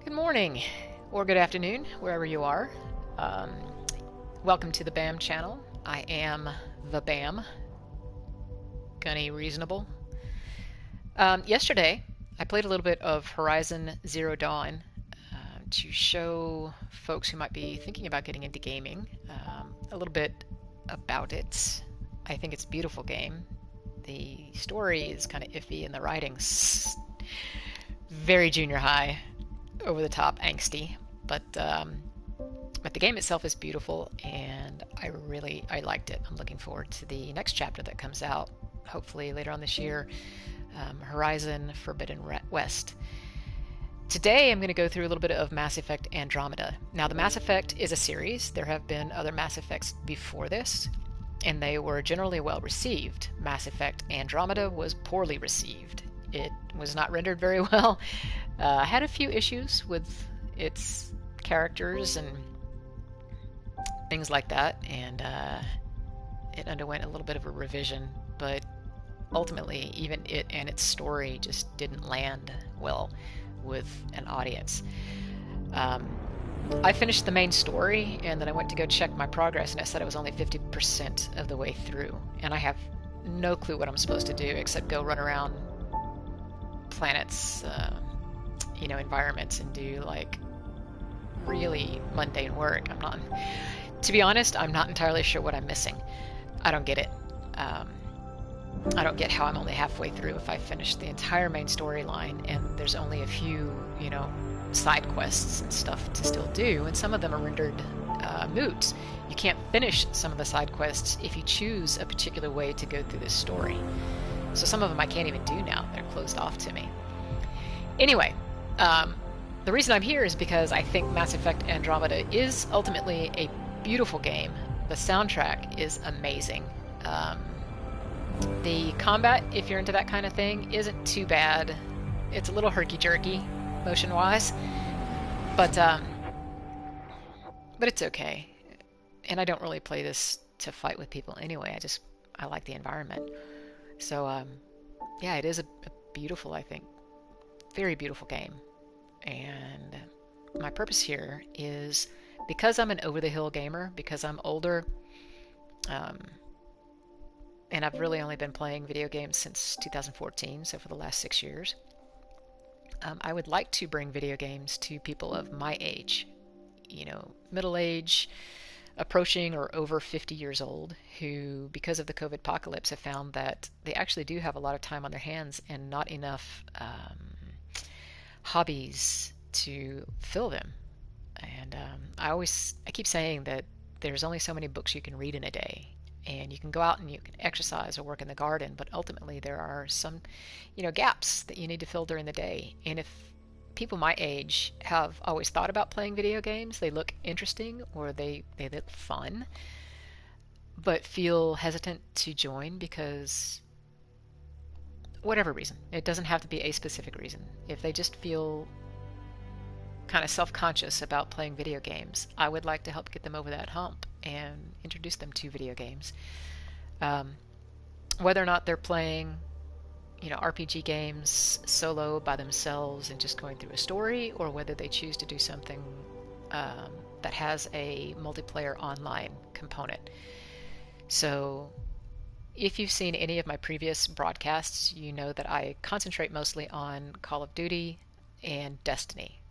Good morning, or good afternoon, wherever you are. Um, Welcome to the B.A.M channel. I am the B.A.M, Gunnery Reasonable. Yesterday, I played a little bit of Horizon Zero Dawn to show folks who might be thinking about getting into gaming a little bit about it. I think it's a beautiful game. The story is kind of iffy, and the writing's very junior high, over the top, angsty, but the game itself is beautiful, and I liked it. I'm looking forward to the next chapter that comes out, hopefully later on this year, Horizon Forbidden West. Today I'm going to go through a little bit of Mass Effect Andromeda. Now, the Mass Effect is a series. There have been other Mass Effects before this, and they were generally well received. Mass Effect Andromeda was poorly received. It was not rendered very well. Had a few issues with its characters and things like that, and it underwent a little bit of a revision, but ultimately even it and its story just didn't land well with an audience. I finished the main story, and then I went to go check my progress, and it said I was only 50% of the way through, and I have no clue what I'm supposed to do except go run around planets, environments, and do like really mundane work. To be honest, I'm not entirely sure what I'm missing. I don't get it. I don't get how I'm only halfway through if I finished the entire main storyline and there's only a few, side quests and stuff to still do, and some of them are rendered moot. You can't finish some of the side quests if you choose a particular way to go through this story. So some of them I can't even do now. They're closed off to me. Anyway, the reason I'm here is because I think Mass Effect Andromeda is ultimately a beautiful game. The soundtrack is amazing. The combat, if you're into that kind of thing, isn't too bad. It's a little herky-jerky, motion-wise, but it's okay. And I don't really play this to fight with people anyway. I like the environment. So, yeah, it is a beautiful, I think, very beautiful game. And my purpose here is, because I'm an over-the-hill gamer, because I'm older, and I've really only been playing video games since 2014, so for the last 6 years, I would like to bring video games to people of my age, middle age, approaching or over 50 years old, who, because of the COVID apocalypse, have found that they actually do have a lot of time on their hands and not enough hobbies to fill them. And I keep saying that there's only so many books you can read in a day, and you can go out and you can exercise or work in the garden, but ultimately there are some, gaps that you need to fill during the day. And if people my age have always thought about playing video games, they look interesting or they look fun, but feel hesitant to join because whatever reason. It doesn't have to be a specific reason. If they just feel kind of self-conscious about playing video games, I would like to help get them over that hump and introduce them to video games. Whether or not they're playing, RPG games solo by themselves and just going through a story, or whether they choose to do something that has a multiplayer online component. So if you've seen any of my previous broadcasts, you know that I concentrate mostly on Call of Duty and Destiny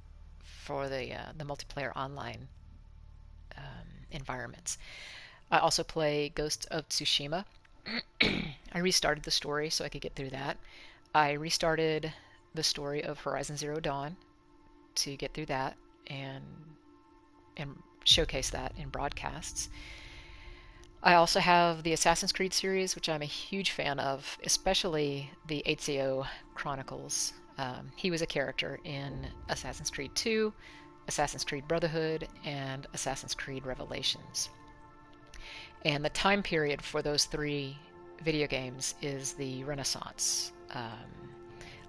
for the multiplayer online environments. I also play Ghost of Tsushima. I restarted the story so I could get through that. I restarted the story of Horizon Zero Dawn to get through that and showcase that in broadcasts. I also have the Assassin's Creed series, which I'm a huge fan of, especially the Ezio Chronicles. He was a character in Assassin's Creed 2, Assassin's Creed Brotherhood, and Assassin's Creed Revelations. And the time period for those three video games is the Renaissance,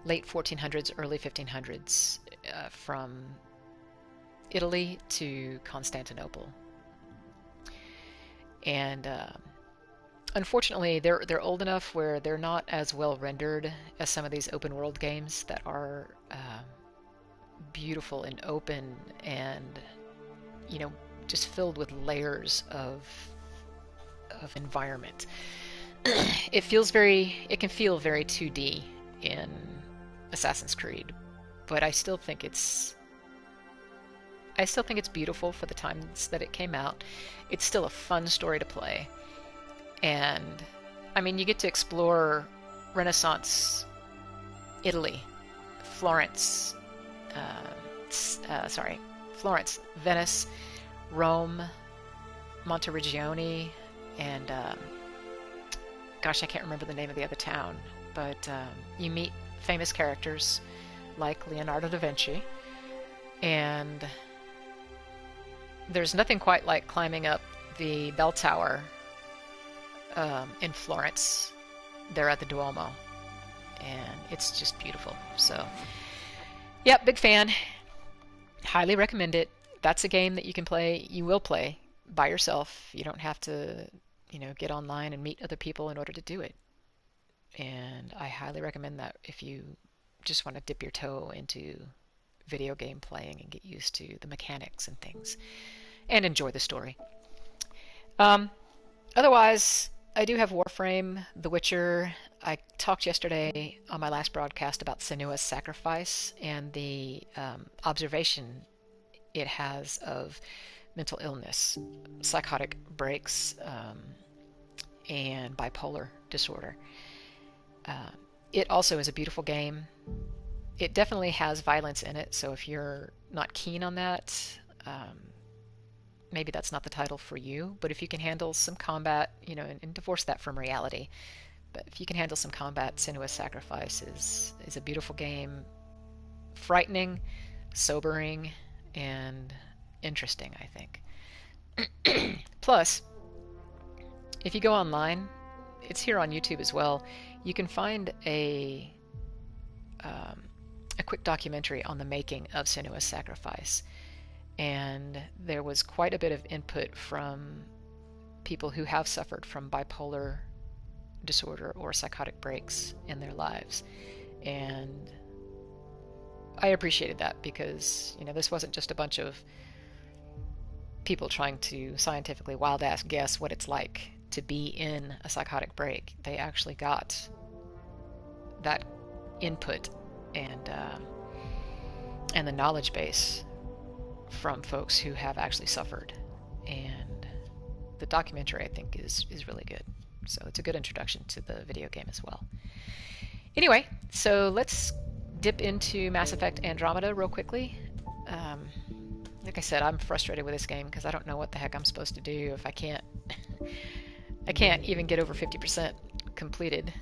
late 1400s, early 1500s, from Italy to Constantinople. And unfortunately, they're old enough where they're not as well rendered as some of these open world games that are beautiful and open and, you know, just filled with layers of environment. It can feel very 2D in Assassin's Creed, but I still think it's beautiful for the times that it came out. It's still a fun story to play. And I mean, you get to explore Renaissance Italy, Florence, Florence, Venice, Rome, Monteriggioni, and gosh, I can't remember the name of the other town, but you meet famous characters like Leonardo da Vinci, and there's nothing quite like climbing up the bell tower in Florence, there at the Duomo, and it's just beautiful. So, yep, big fan. Highly recommend it. That's a game that you will play by yourself. You don't have to, get online and meet other people in order to do it. And I highly recommend that if you just want to dip your toe into video game playing and get used to the mechanics and things and enjoy the story. Um, Otherwise, I do have Warframe, The Witcher. I talked yesterday on my last broadcast about Senua's Sacrifice and the observation it has of mental illness, psychotic breaks, and bipolar disorder. It also is a beautiful game. It definitely has violence in it, so if you're not keen on that, maybe that's not the title for you. But if you can handle some combat, and divorce that from reality, but if you can handle some combat, Senua's Sacrifice is a beautiful game, frightening, sobering, and interesting, I think. Plus, if you go online, it's here on YouTube as well. You can find a quick documentary on the making of Senua's Sacrifice, and there was quite a bit of input from people who have suffered from bipolar disorder or psychotic breaks in their lives, and I appreciated that because this wasn't just a bunch of people trying to scientifically wild ass guess what it's like to be in a psychotic break. They actually got that input and the knowledge base from folks who have actually suffered, and the documentary I think is really good. So it's a good introduction to the video game as well. Anyway, so let's dip into Mass Effect Andromeda real quickly. Like I said, I'm frustrated with this game because I don't know what the heck I'm supposed to do if I can't even get over 50% completed,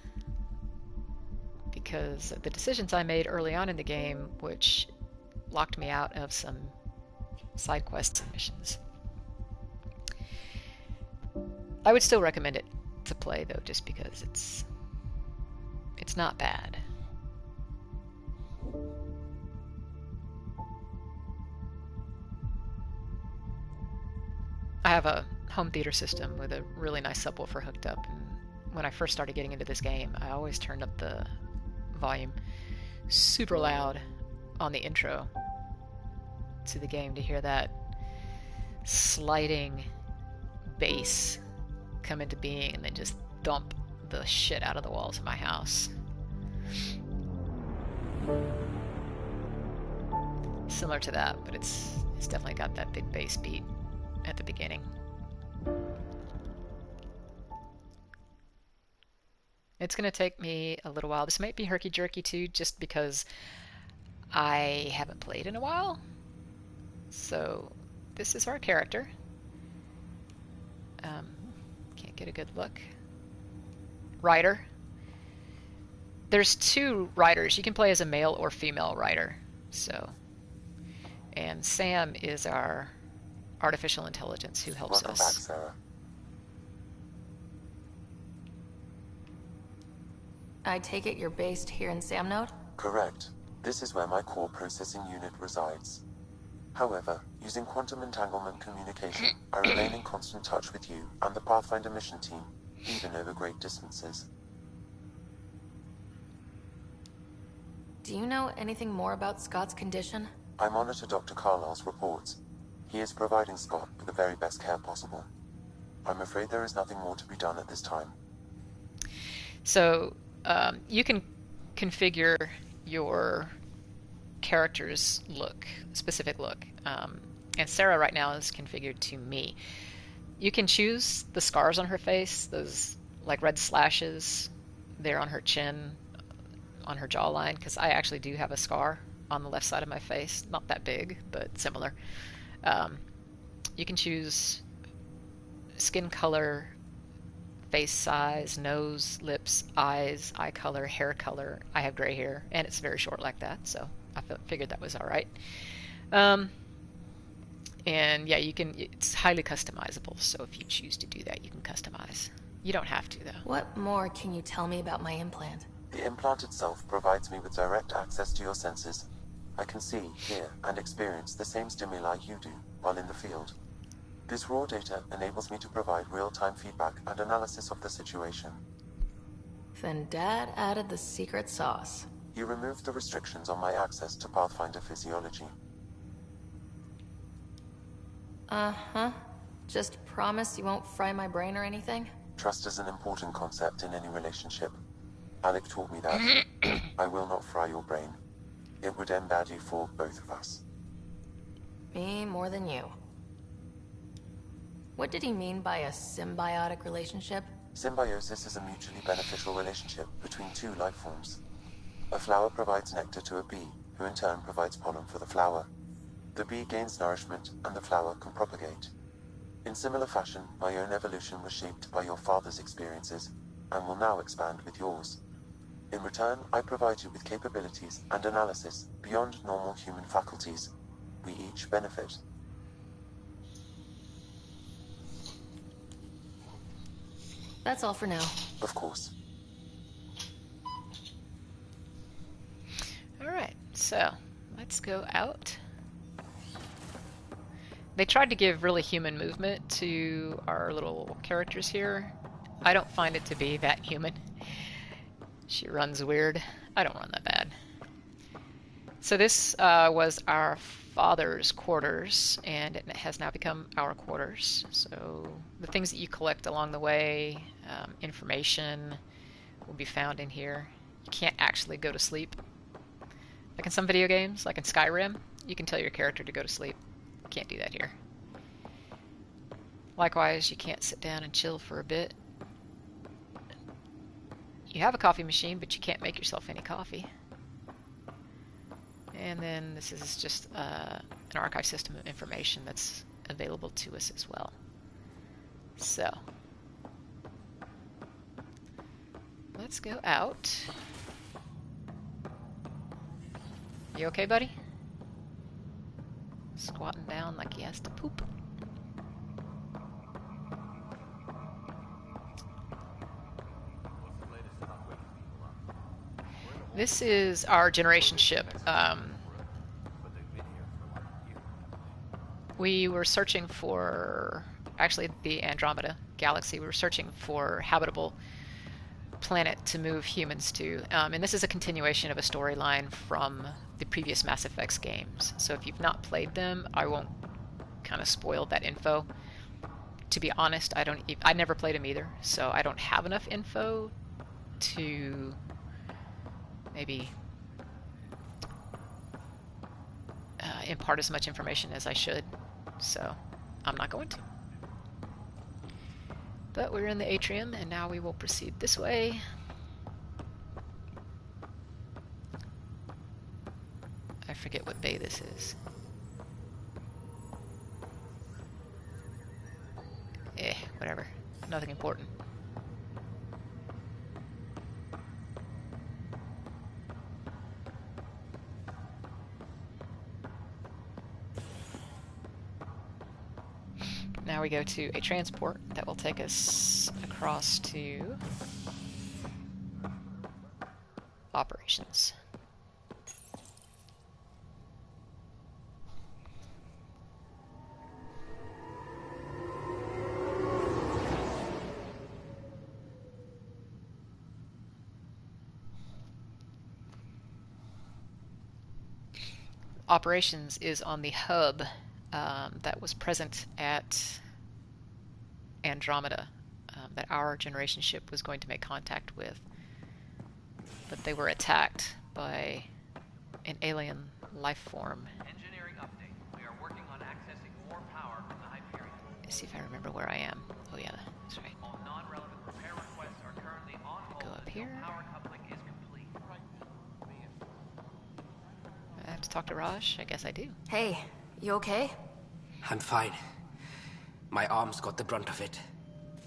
because of the decisions I made early on in the game, which locked me out of some side quests and missions. I would still recommend it to play though, just because it's not bad. I have a home theater system with a really nice subwoofer hooked up, and when I first started getting into this game, I always turned up the volume super loud on the intro to the game to hear that sliding bass come into being and then just dump the shit out of the walls of my house. Similar to that, but it's definitely got that big bass beat at the beginning. It's going to take me a little while. This might be herky-jerky too, just because I haven't played in a while. So this is our character. Can't get a good look. Rider. There's two riders. You can play as a male or female rider. So, and Sam is our artificial intelligence who helps Welcome us. back, Sarah. I take it you're based here in Samnode? Correct. This is where my core processing unit resides. However, using quantum entanglement communication, I remain in constant touch with you and the Pathfinder mission team, even over great distances. Do you know anything more about Scott's condition? I monitor Dr. Carlyle's reports. He is providing Scott with the very best care possible. I'm afraid there is nothing more to be done at this time. So you can configure your character's specific look. And Sarah right now is configured to me. You can choose the scars on her face, those like red slashes there on her chin, on her jawline, because I actually do have a scar on the left side of my face. Not that big, but similar. You can choose skin color, face size, nose, lips, eyes, eye color, hair color. I have gray hair, and it's very short like that, so I figured that was all right. And yeah, it's highly customizable, so if you choose to do that, you can customize. You don't have to, though. What more can you tell me about my implant? The implant itself provides me with direct access to your senses. I can see, hear, and experience the same stimuli you do while in the field. This raw data enables me to provide real-time feedback and analysis of the situation. Then Dad added the secret sauce. He removed the restrictions on my access to Pathfinder physiology. Uh-huh. Just promise you won't fry my brain or anything? Trust is an important concept in any relationship. Alec taught me that. I will not fry your brain. It would end badly for both of us. Me more than you. What did he mean by a symbiotic relationship? Symbiosis is a mutually beneficial relationship between two life forms. A flower provides nectar to a bee, who in turn provides pollen for the flower. The bee gains nourishment, and the flower can propagate. In similar fashion, my own evolution was shaped by your father's experiences, and will now expand with yours. In return, I provide you with capabilities and analysis beyond normal human faculties. We each benefit. That's all for now. Of course. Alright, so let's go out. They tried to give really human movement to our little characters here. I don't find it to be that human. She runs weird. I don't run that bad. So this was our father's quarters, and it has now become our quarters. So the things that you collect along the way, information, will be found in here. You can't actually go to sleep. Like in some video games, like in Skyrim, you can tell your character to go to sleep. Can't do that here. Likewise, you can't sit down and chill for a bit. You have a coffee machine, but you can't make yourself any coffee. And then this is just an archive system of information that's available to us as well. So, let's go out. You okay, buddy? Squatting down like he has to poop. This is our generation ship. We were searching for, actually, the Andromeda galaxy. We were searching for habitable planet to move humans to. And this is a continuation of a storyline from the previous Mass Effect games. So if you've not played them, I won't kind of spoil that info. To be honest, I never played them either, so I don't have enough info to maybe impart as much information as I should. So I'm not going to. But we're in the atrium, and now we will proceed this way. I forget what bay this is. Whatever. Nothing important. Now we go to a transport that will take us across to operations. operations is on the hub that was present at Andromeda, that our generation ship was going to make contact with. But they were attacked by an alien life form. Engineering update. We are working on accessing more power from the Hyperion. Let's see if I remember where I am. Oh yeah, that's right. All non-relevant repair requests are currently on hold Go up until here. power coupling is complete. I have to talk to Raj? I guess I do. Hey, you okay? I'm fine. My arms got the brunt of it.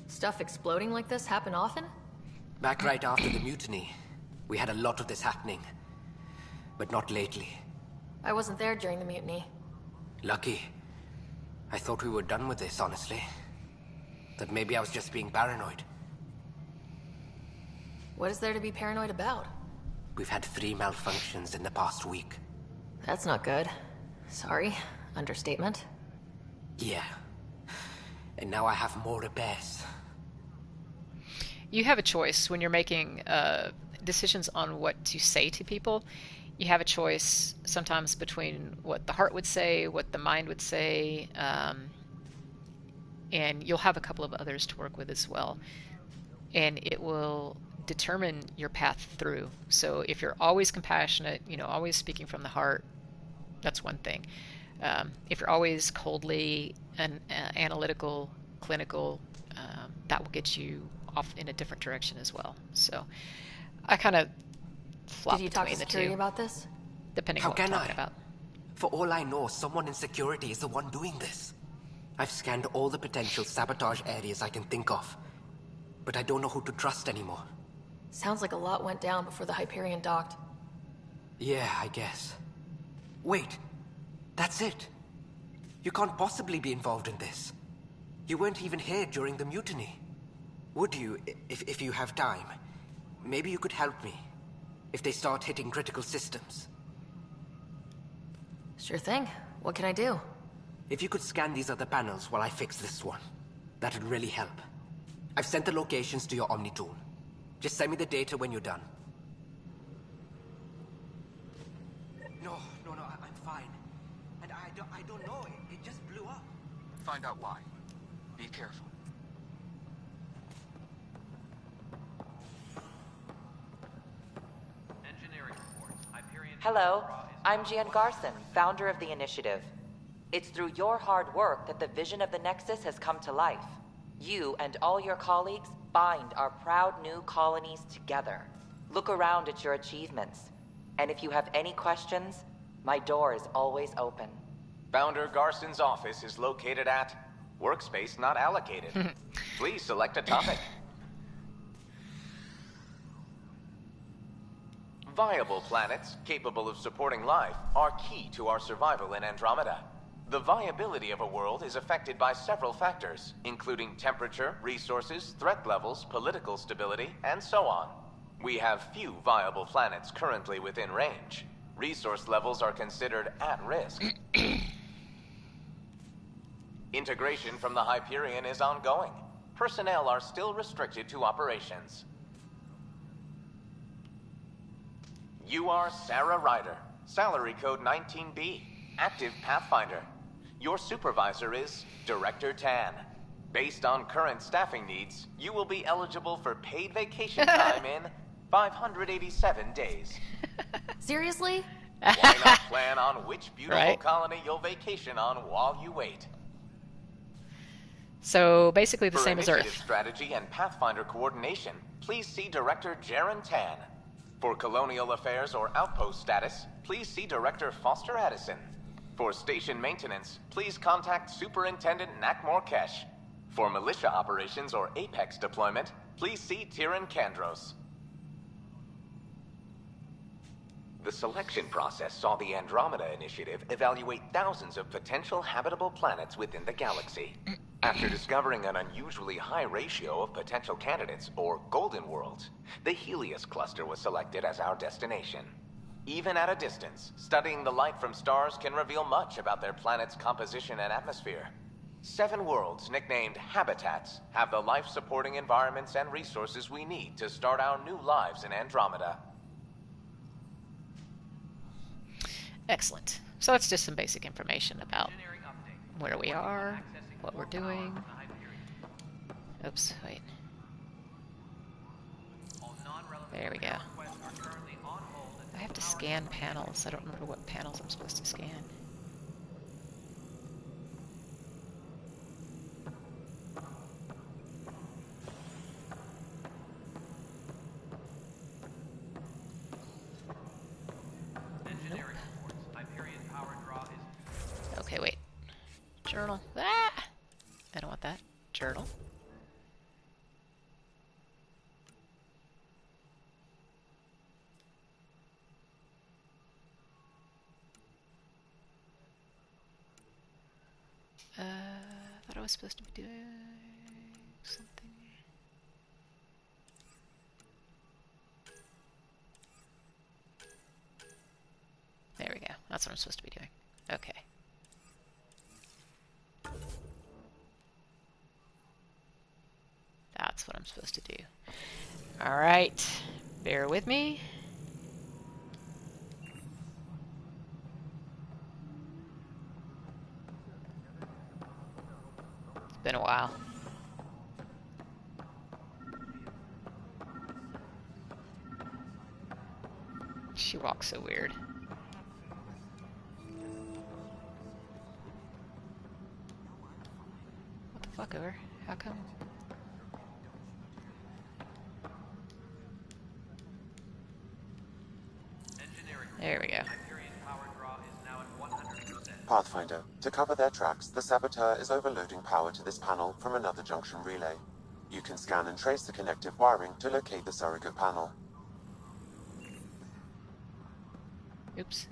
Stuff exploding like this happen often? Back right after the mutiny, we had a lot of this happening. But not lately. I wasn't there during the mutiny. Lucky. I thought we were done with this, honestly. That maybe I was just being paranoid. What is there to be paranoid about? We've had 3 malfunctions in the past week. That's not good. Sorry. Understatement. Yeah. And now I have more repairs. You have a choice when you're making decisions on what to say to people. You have a choice sometimes between what the heart would say, what the mind would say, and you'll have a couple of others to work with as well. And it will determine your path through. So if you're always compassionate, always speaking from the heart, that's one thing. If you're always coldly and analytical, clinical, that will get you off in a different direction as well. So I kind of flop Did you talk to between the security two, about this? depending How on what we're can talking I? about. For all I know, someone in security is the one doing this. I've scanned all the potential sabotage areas I can think of. But I don't know who to trust anymore. Sounds like a lot went down before the Hyperion docked. Yeah, I guess. Wait. That's it. You can't possibly be involved in this. You weren't even here during the mutiny. Would you, if you have time? Maybe you could help me. If they start hitting critical systems. Sure thing. What can I do? If you could scan these other panels while I fix this one, that'd really help. I've sent the locations to your Omni tool. Just send me the data when you're done. No, I'm fine. And I don't know, it just blew up. Find out why. Be careful. Engineering reports. Hyperion. Hello, I'm Jan Garson, founder of the initiative. It's through your hard work that the vision of the Nexus has come to life. You and all your colleagues bind our proud new colonies together. Look around at your achievements. And if you have any questions, my door is always open. Founder Garson's office is located at Workspace Not Allocated. Please select a topic. Viable planets capable of supporting life are key to our survival in Andromeda. The viability of a world is affected by several factors, including temperature, resources, threat levels, political stability, and so on. We have few viable planets currently within range. Resource levels are considered at risk. Integration from the Hyperion is ongoing. Personnel are still restricted to operations. You are Sarah Ryder, salary code 19B, active Pathfinder. Your supervisor is Director Tan. Based on current staffing needs, you will be eligible for paid vacation time in 587 days. Seriously? Why not plan on which beautiful Right. colony you'll vacation on while you wait? So basically the For same as initiative Earth. strategy and Pathfinder coordination, please see Director Jaren Tan. For colonial affairs or outpost status, please see Director Foster Addison. For station maintenance, please contact Superintendent Nakmor Kesh. For militia operations or Apex deployment, please see Tyran Kandros. The selection process saw the Andromeda Initiative evaluate thousands of potential habitable planets within the galaxy. After discovering an unusually high ratio of potential candidates, or golden worlds, the Helios cluster was selected as our destination. Even at a distance, studying the light from stars can reveal much about their planet's composition and atmosphere. 7 worlds, nicknamed habitats, have the life-supporting environments and resources we need to start our new lives in Andromeda. Excellent. So that's just some basic information about Engineering update. where we Working on are, accessing what more we're power doing. from the Hyperion. Oops, wait. All non-relevant There we go. repair requests are currently on hold I until have to power scan supply- panels. I don't remember what panels I'm supposed to scan. Engineering reports. Hyperion power draw is Okay, wait. Journal. Ah! I don't want that. Journal. I thought I was supposed to be doing something. There we go. That's what I'm supposed to be doing. Okay. That's what I'm supposed to do. Alright. Bear with me. It's been a while. She walks so weird. What the fuck over? How come? engineering. There we go. Hyperion power draw is now at 100%. Pathfinder, to cover their tracks, the saboteur is overloading power to this panel from another junction relay. You can scan and trace the connective wiring to locate the surrogate panel. Oops.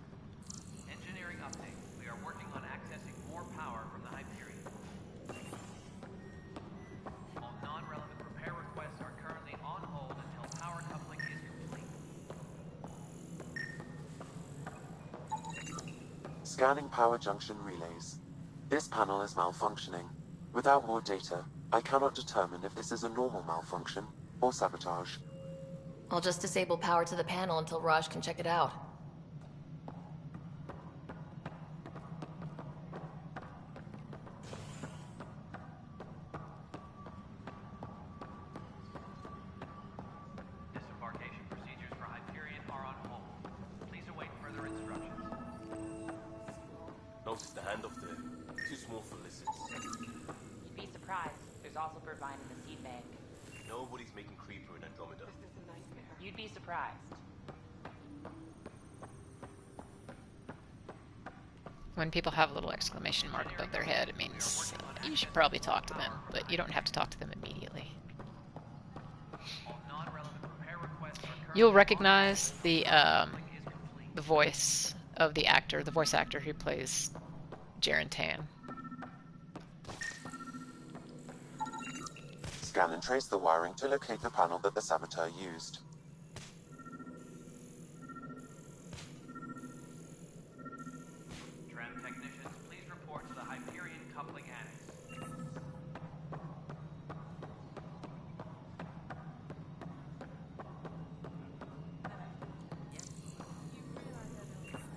Engineering update. We are working on accessing more power from the Hyperion. All non-relevant repair requests are currently on hold until power coupling is complete. Scanning power junction relays. This panel is malfunctioning. Without more data, I cannot determine if this is a normal malfunction or sabotage. I'll just disable power to the panel until Raj can check it out. Disembarkation procedures for Hyperion are on hold. Please await further instructions. Notice the handoff there. Too small for listens. You'd be surprised. There's also provide in the seed bank. Nobody's making Creeper in Andromeda. You'd be surprised. When people have a little exclamation mark above their head, it means you should probably talk to them, but you don't have to talk to them immediately. All non-relevant repair requests are currently You'll on recognize hold the until coupling is complete. voice of the actor, the voice actor who plays Jaren Tan. Scan and trace the wiring to locate the panel that the saboteur used. Tram technicians, please report to the Hyperion coupling annex.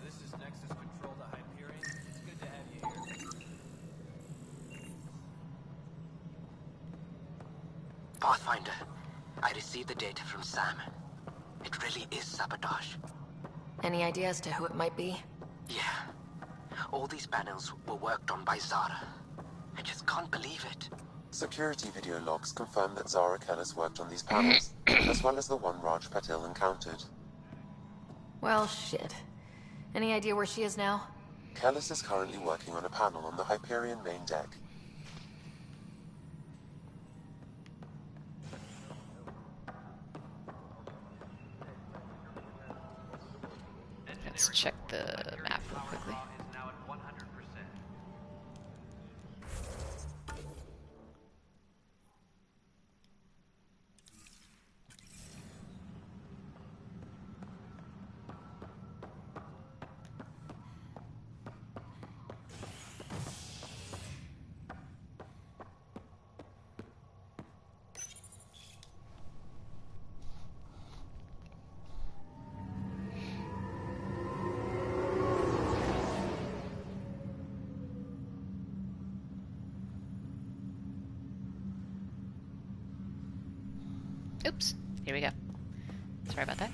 This is Nexus Control to Hyperion. It's good to have you here. Pathfinder, I received the data from Sam. It really is sabotage. Any idea as to who it might be? Yeah. All these panels were worked on by Zara. I just can't believe it. Security video logs confirm that Zara Kellis worked on these panels, as well as the one Raj Patil encountered. Well, shit. Any idea where she is now? Kellis is currently working on a panel on the Hyperion main deck. Let's check the map real Power quickly. draw is now at 100%. Oops. Here we go. Sorry about that.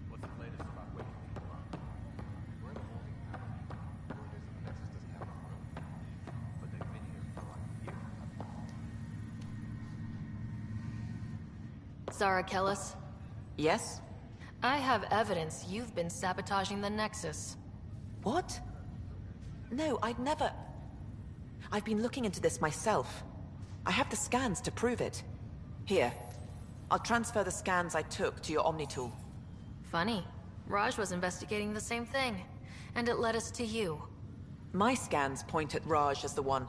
What's the latest about waking people up? We're in a holding pattern. Word is the Nexus doesn't have a proof, but they've been here for like a year. Zara Kellis, Yes? I have evidence you've been sabotaging the Nexus. What? No, I'd never... I've been looking into this myself. I have the scans to prove it. Here. I'll transfer the scans I took to your Omni tool. Funny. Raj was investigating the same thing, and it led us to you. My scans point at Raj as the one.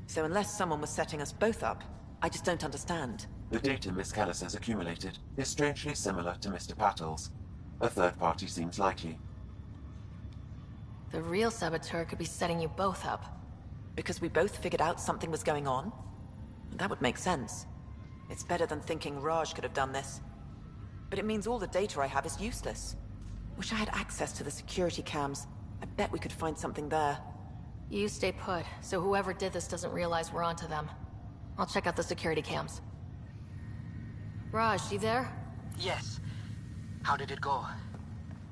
So unless someone was setting us both up, I just don't understand. The data Miss Kellis has accumulated is strangely similar to Mr. Patel's. A third party seems likely. The real saboteur could be setting you both up. Because we both figured out something was going on? That would make sense. It's better than thinking Raj could have done this. But it means all the data I have is useless. Wish I had access to the security cams. I bet we could find something there. You stay put, so whoever did this doesn't realize we're onto them. I'll check out the security cams. Raj, you there? Yes. How did it go?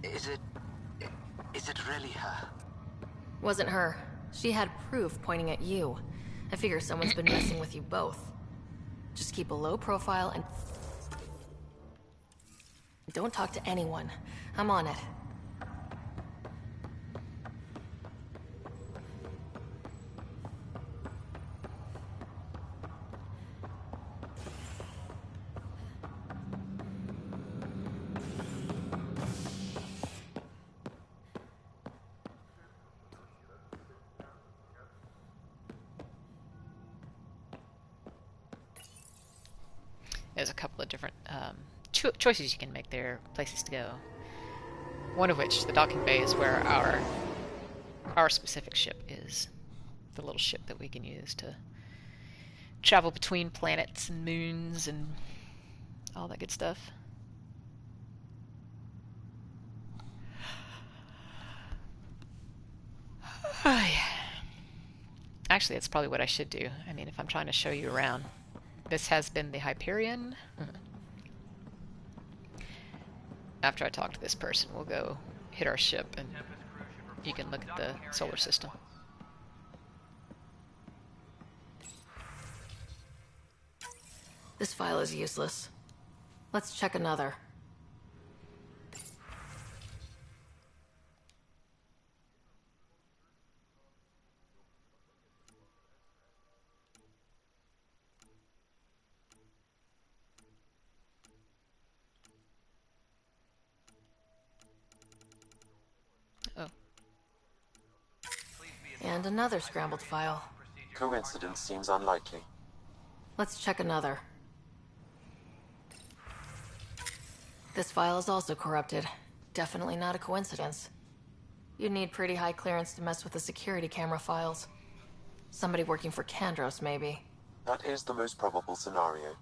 Is it really her? Wasn't her. She had proof pointing at you. I figure someone's been messing with you both. Just keep a low profile and... don't talk to anyone. I'm on it. There's a couple of different choices you can make there, places to go. One of which, the docking bay, is where our specific ship is. The little ship that we can use to travel between planets and moons and all that good stuff. Oh, yeah. Actually, that's probably what I should do. I mean, if I'm trying to show you around. This has been the Hyperion. After I talk to this person, we'll go hit our ship and you can look at the solar system. This file is useless. Let's check another. Oh. And another scrambled file. Coincidence seems unlikely. Let's check another. This file is also corrupted. Definitely not a coincidence. You'd need pretty high clearance to mess with the security camera files. Somebody working for Kandros, maybe. That is the most probable scenario.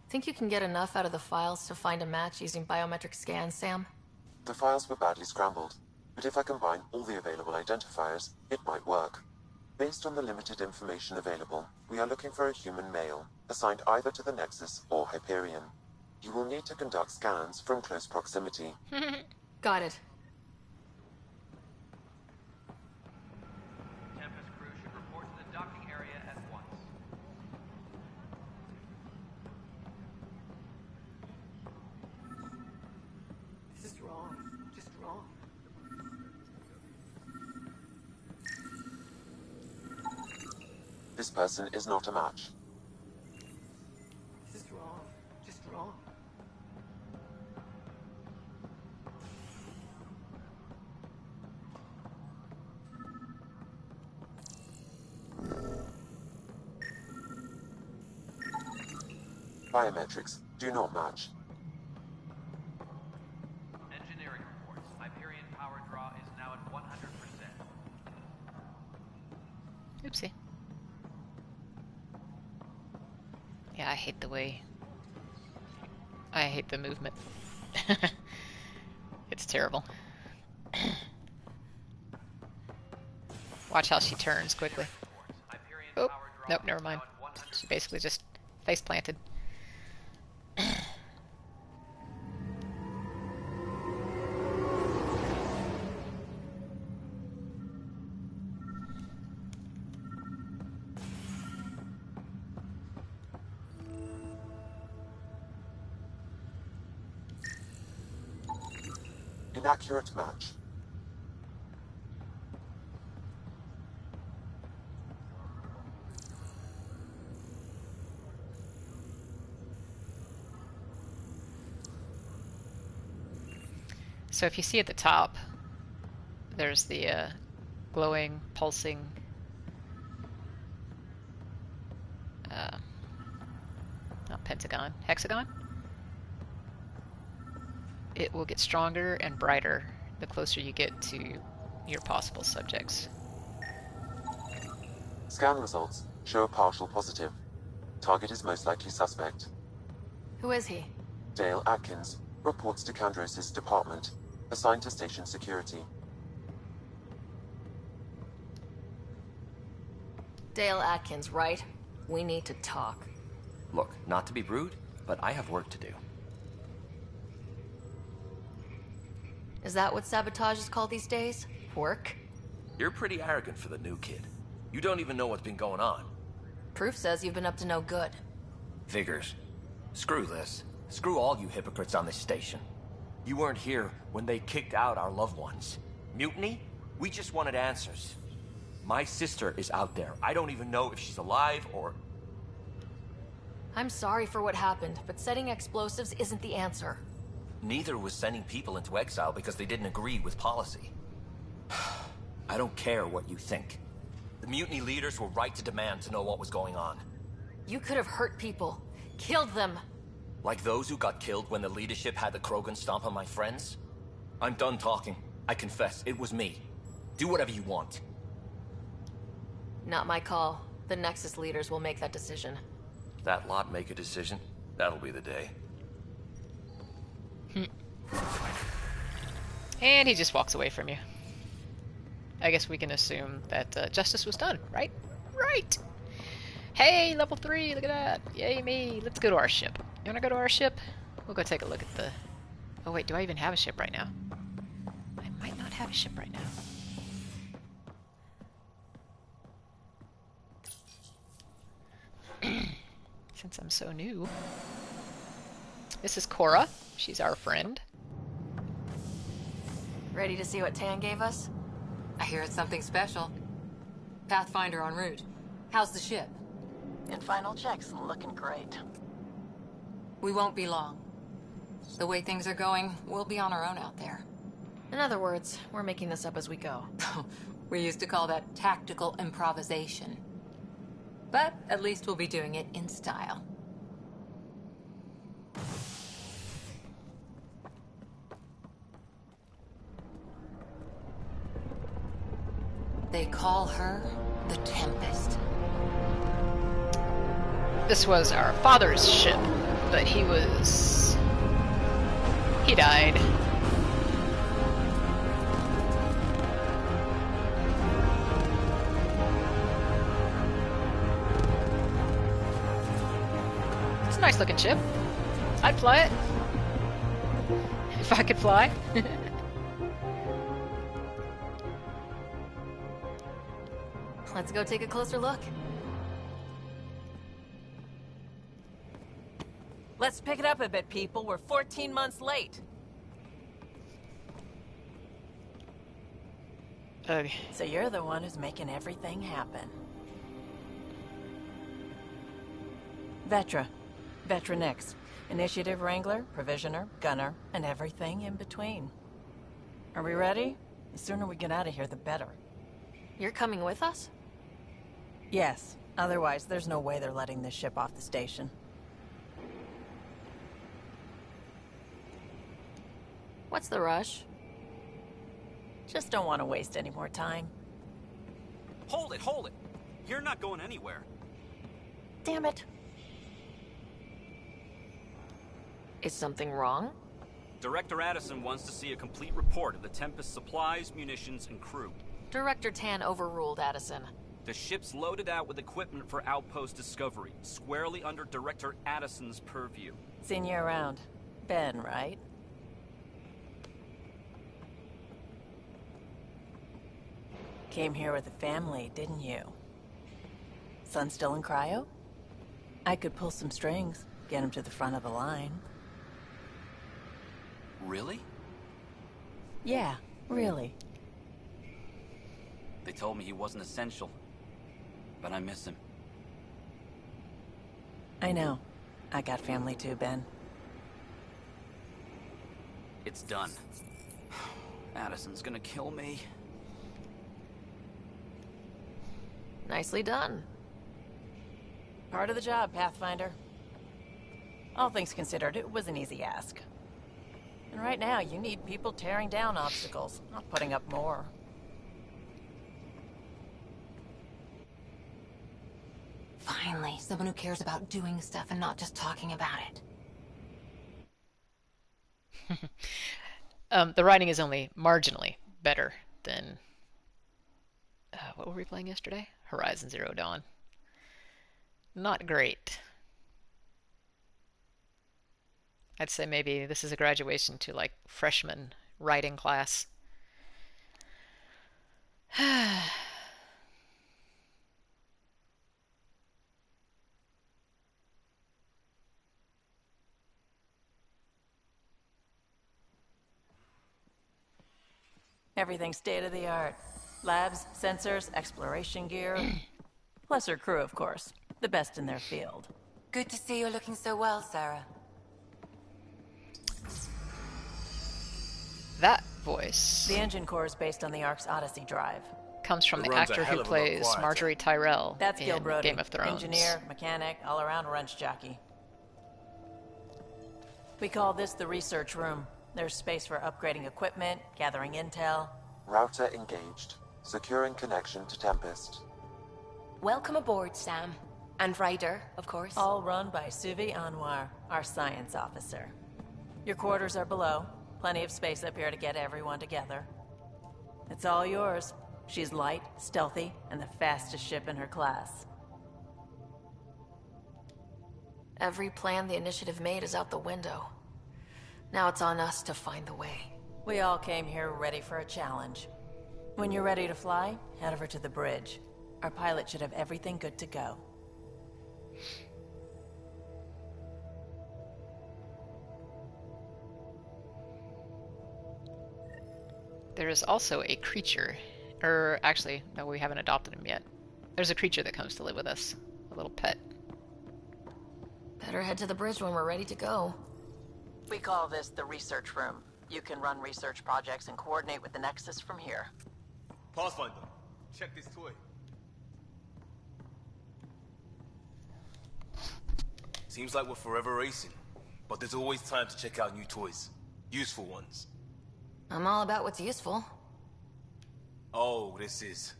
Think you can get enough out of the files to find a match using biometric scans, Sam? The files were badly scrambled, but if I combine all the available identifiers, it might work. Based on the limited information available, we are looking for a human male, assigned either to the Nexus or Hyperion. You will need to conduct scans from close proximity. Got it. Tempest crew should report to the docking area at once. This is wrong. Just wrong. This person is not a match. This is wrong. Just wrong. Biometrics do not match. Engineering reports. Hyperion power Oopsie. Yeah, I hate the way... I hate the movement. It's terrible. Watch how she turns quickly. Oh, nope, never mind. She basically just face planted. Inaccurate match. So if you see at the top, there's the glowing, pulsing not pentagon, hexagon. It will get stronger and brighter the closer you get to your possible subjects. Scan results show a partial positive. Target is most likely suspect. Who is he? Dale Atkins reports to Kandros' department, assigned to station security. Dale Atkins, right? We need to talk. Look, not to be rude, but I have work to do. Is that what sabotage is called these days? Work? You're pretty arrogant for the new kid. You don't even know what's been going on. Proof says you've been up to no good. Figures. Screw this. Screw all you hypocrites on this station. You weren't here when they kicked out our loved ones. Mutiny? We just wanted answers. My sister is out there. I don't even know if she's alive or... I'm sorry for what happened, but setting explosives isn't the answer. Neither was sending people into exile because they didn't agree with policy. I don't care what you think. The mutiny leaders were right to demand to know what was going on. You could have hurt people. Killed them. Like those who got killed when the leadership had the Krogan stomp on my friends? I'm done talking. I confess, it was me. Do whatever you want. Not my call. The Nexus leaders will make that decision. That lot make a decision? That'll be the day. And he just walks away from you. I guess we can assume that justice was done, right? Right! Hey, level 3, look at that! Yay me! Let's go to our ship. You wanna go to our ship? We'll go take a look at the... Oh wait, do I even have a ship right now? I might not have a ship right now. Since I'm so new. This is Cora. She's our friend. Ready to see what Tan gave us? I hear it's something special. Pathfinder en route. How's the ship? In final checks, looking great. We won't be long. The way things are going, we'll be on our own out there. In other words, we're making this up as we go. We used to call that tactical improvisation. But at least we'll be doing it in style. They call her the Tempest. This was our father's ship, but he died. It's a nice looking ship. I'd fly it. If I could fly. Let's go take a closer look. Let's pick it up a bit, people. We're 14 months late. Okay. So you're the one who's making everything happen. Vetra. Vetra Nix. Initiative Wrangler, Provisioner, Gunner, and everything in between. Are we ready? The sooner we get out of here, the better. You're coming with us? Yes. Otherwise, there's no way they're letting this ship off the station. What's the rush? Just don't want to waste any more time. Hold it, hold it! You're not going anywhere. Damn it. Is something wrong? Director Addison wants to see a complete report of the Tempest's supplies, munitions, and crew. Director Tan overruled Addison. The ship's loaded out with equipment for outpost discovery, squarely under Director Addison's purview. Seen you around. Ben, right? Came here with a family, didn't you? Son still in cryo? I could pull some strings, get him to the front of the line. Really? Yeah, really. They told me he wasn't essential, but I miss him. I know. I got family too, Ben. It's done. Addison's gonna kill me. Nicely done. Part of the job, Pathfinder. All things considered, it was an easy ask. And right now, you need people tearing down obstacles, not putting up more. Finally, someone who cares about doing stuff and not just talking about it. The writing is only marginally better than... what were we playing yesterday? Horizon Zero Dawn. Not great. I'd say maybe this is a graduation to like freshman writing class. Everything state-of-the-art. Labs, sensors, exploration gear. Plus her crew, of course. The best in their field. Good to see you're looking so well, Sarah. That voice The engine core is based on the Ark's Odyssey drive. comes from It the runs a actor hell who of a lot plays quieter. Marjorie Tyrell That's Gil in Brody. Game of Thrones. Engineer, mechanic, all-around wrench jockey. We call this the research room. There's space for upgrading equipment, gathering intel. Router engaged. Securing connection to Tempest. Welcome aboard, Sam. And Ryder, of course. All run by Suvi Anwar, our science officer. Your quarters are below. Plenty of space up here to get everyone together. It's all yours. She's light, stealthy, and the fastest ship in her class. Every plan the Initiative made is out the window. Now it's on us to find the way. We all came here ready for a challenge. When you're ready to fly, head over to the bridge. Our pilot should have everything good to go. There is also a creature, or actually, no, we haven't adopted him yet. There's a creature that comes to live with us, a little pet. Better head to the bridge when we're ready to go. We call this the research room. You can run research projects and coordinate with the Nexus from here. Pathfinder, check this toy. Seems like we're forever racing, but there's always time to check out new toys. Useful ones. I'm all about what's useful. Oh, this is.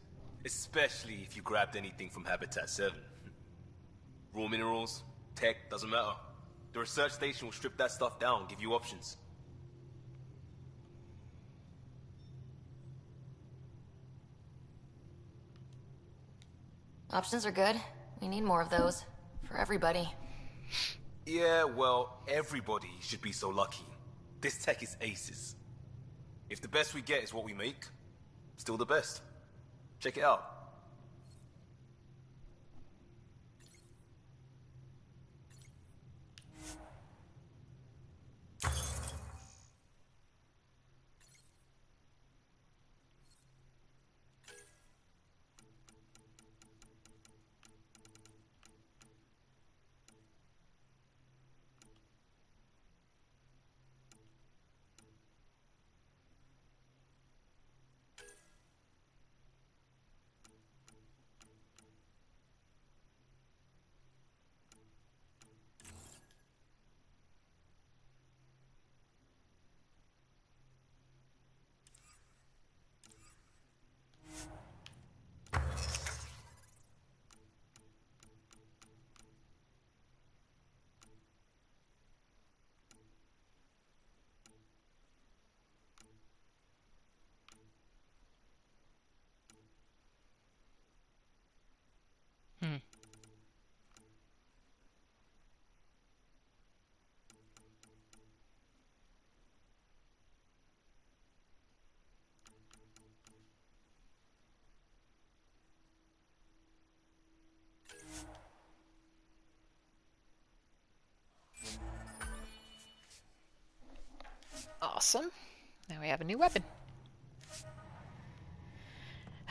Especially if you grabbed anything from Habitat 7. Raw minerals, tech, doesn't matter. The research station will strip that stuff down, give you options. Options are good. We need more of those. For everybody. Yeah, well, everybody should be so lucky. This tech is aces. If the best we get is what we make, still the best. Check it out. Awesome. Now we have a new weapon.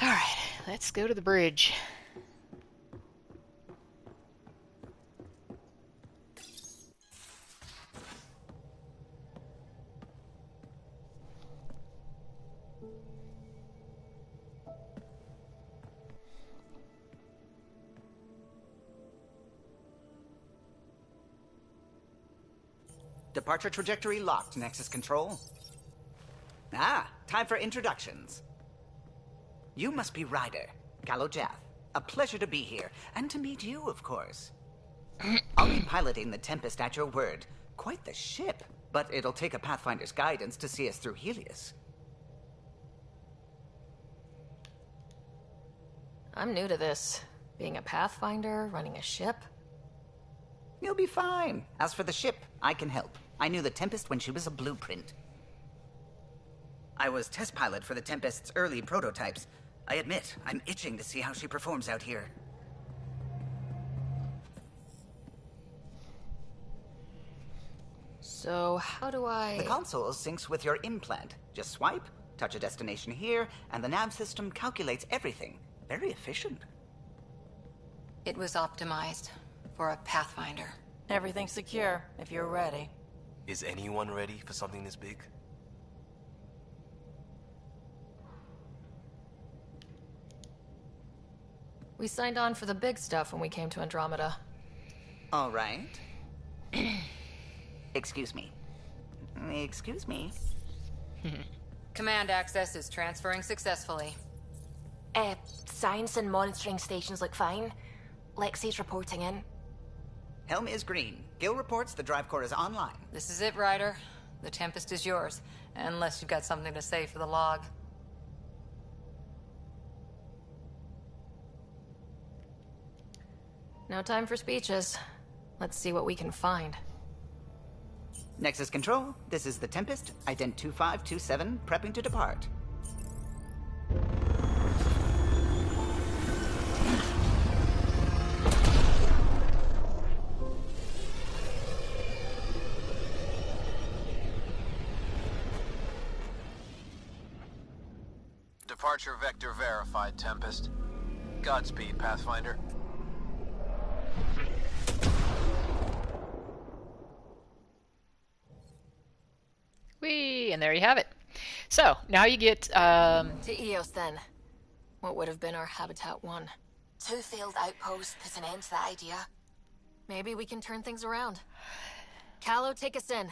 Alright, let's go to the bridge. Departure trajectory locked, Nexus Control. Ah, time for introductions. You must be Ryder, Gallo Jath. A pleasure to be here, and to meet you, of course. I'll be piloting the Tempest at your word. Quite the ship, but it'll take a Pathfinder's guidance to see us through Helios. I'm new to this. Being a Pathfinder, running a ship. You'll be fine. As for the ship, I can help. I knew the Tempest when she was a blueprint. I was test pilot for the Tempest's early prototypes. I admit, I'm itching to see how she performs out here. So, how do I... The console syncs with your implant. Just swipe, touch a destination here, and the nav system calculates everything. Very efficient. It was optimized for a Pathfinder. Everything's secure, if you're ready. Is anyone ready for something this big? We signed on for the big stuff when we came to Andromeda. All right. Excuse me. Excuse me. Command access is transferring successfully. Science and monitoring stations look fine. Lexi's reporting in. Helm is green. Gil reports the drive core is online. This is it, Ryder. The Tempest is yours, unless you've got something to say for the log. No time for speeches. Let's see what we can find. Nexus Control, this is the Tempest, ident 2527, prepping to depart. Departure vector verified, Tempest. Godspeed, Pathfinder. Whee! And there you have it. So, now you get, To Eos, then. What would have been our Habitat 1? 2 failed outposts put an end to that idea. Maybe we can turn things around. Callow, take us in.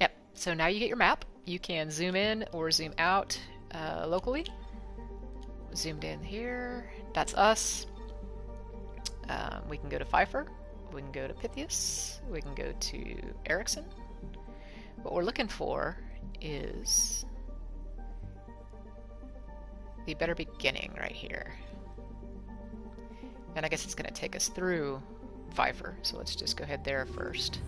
Yep, so now you get your map. You can zoom in or zoom out locally. Zoomed in here. That's us. We can go to Pfeiffer. We can go to Pythias. We can go to Erickson. What we're looking for is the better beginning right here. And I guess it's going to take us through Pfeiffer, so let's just go ahead there first.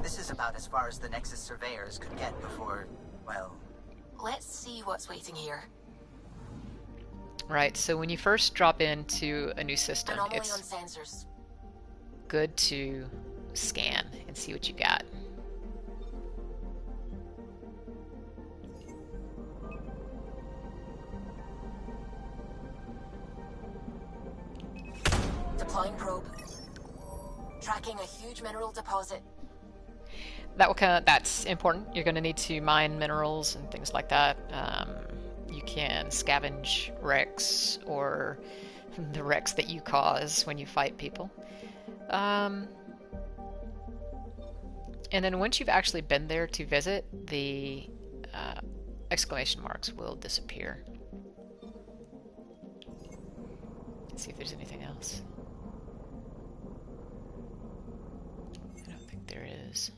This is about as far as the Nexus surveyors could get before, well... Let's see what's waiting here. Right, so when you first drop into a new system, Anomaly it's on sensors. good to scan and see what you got. Deploying probe. Tracking a huge mineral deposit. That's important. You're going to need to mine minerals and things like that. You can scavenge wrecks or the wrecks that you cause when you fight people. And then once you've actually been there to visit, the exclamation marks will disappear. Let's see if there's anything else. I don't think there is.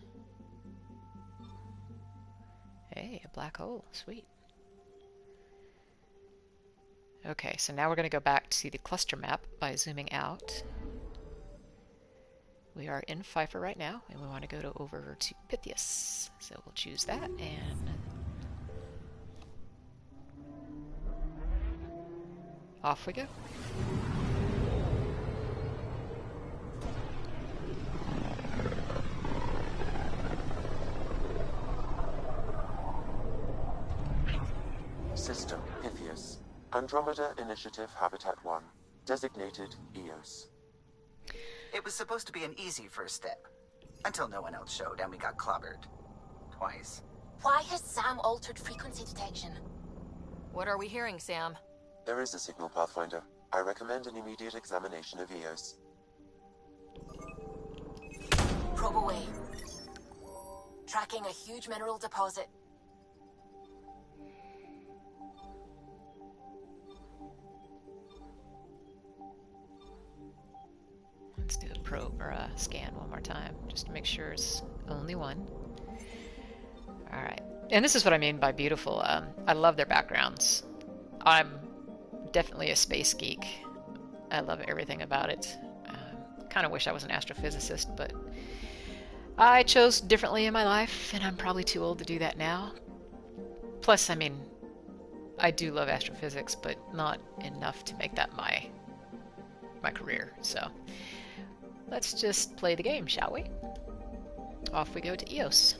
Hey, a black hole. Sweet. Okay, so now we're going to go back to the cluster map by zooming out. We are in Pfeiffer right now, and we want to go over to Pythias. So we'll choose that, and off we go. System Pythias. Andromeda Initiative Habitat 1. Designated EOS. It was supposed to be an easy first step. Until no one else showed and we got clobbered. Twice. Why has Sam altered frequency detection? What are we hearing, Sam? There is a signal, Pathfinder. I recommend an immediate examination of EOS. Probe away. Tracking a huge mineral deposit. Let's do a probe or a scan one more time, just to make sure it's only one. Alright. And this is what I mean by beautiful. I love their backgrounds. I'm definitely a space geek. I love everything about it. Kind of wish I was an astrophysicist, but I chose differently in my life, and I'm probably too old to do that now. Plus, I mean, I do love astrophysics, but not enough to make that my career, so let's just play the game, shall we? Off we go to EOS.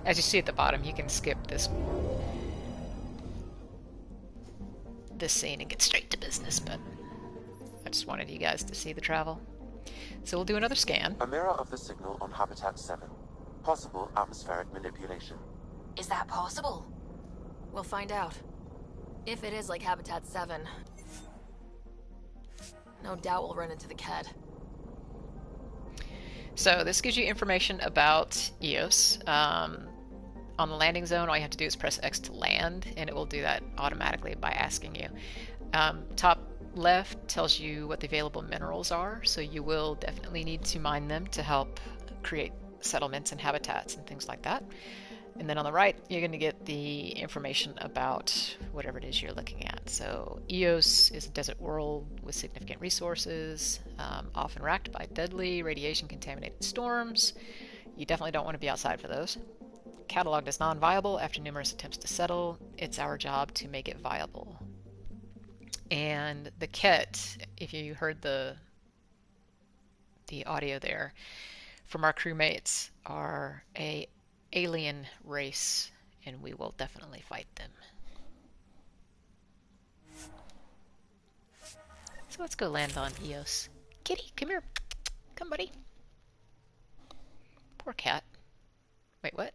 As you see at the bottom, you can skip this scene and get straight to business, but I just wanted you guys to see the travel. So we'll do another scan. A mirror of the signal on Habitat 7. Possible atmospheric manipulation. Is that possible? We'll find out. If it is like Habitat 7, no doubt we'll run into the CAD. So this gives you information about EOS. On the landing zone, all you have to do is press X to land, and it will do that automatically by asking you. Top left tells you what the available minerals are, so you will definitely need to mine them to help create settlements and habitats and things like that. And then on the right, you're going to get the information about whatever it is you're looking at. So EOS is a desert world with significant resources, often racked by deadly radiation-contaminated storms. You definitely don't want to be outside for those. Cataloged as non-viable after numerous attempts to settle. It's our job to make it viable. And the Ket, if you heard the audio there, from our crewmates, are a alien race, and we will definitely fight them. So let's go land on EOS. Kitty, come here. Come, buddy. Poor cat. Wait, what?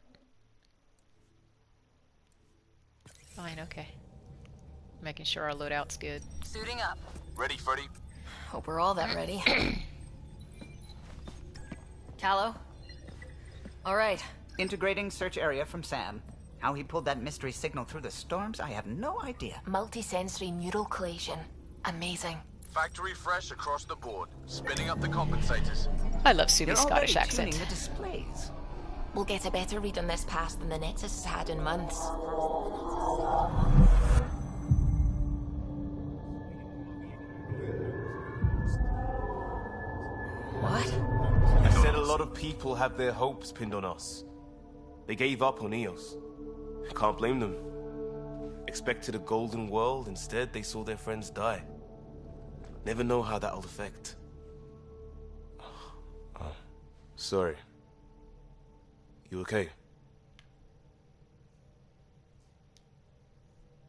Fine, okay. Making sure our loadout's good. Suiting up. Ready, Freddy? Hope we're all that ready. Callow? All right. Integrating search area from Sam. How he pulled that mystery signal through the storms, I have no idea. Multi-sensory neural collation. Amazing. Factory fresh across the board. Spinning up the compensators. I love Subi's Scottish accent. The displays. We'll get a better read on this pass than the Nexus has had in months. What? I said a lot of people have their hopes pinned on us. They gave up on EOS. Can't blame them. Expected a golden world, instead they saw their friends die. Never know how that'll affect. Oh, sorry. You okay?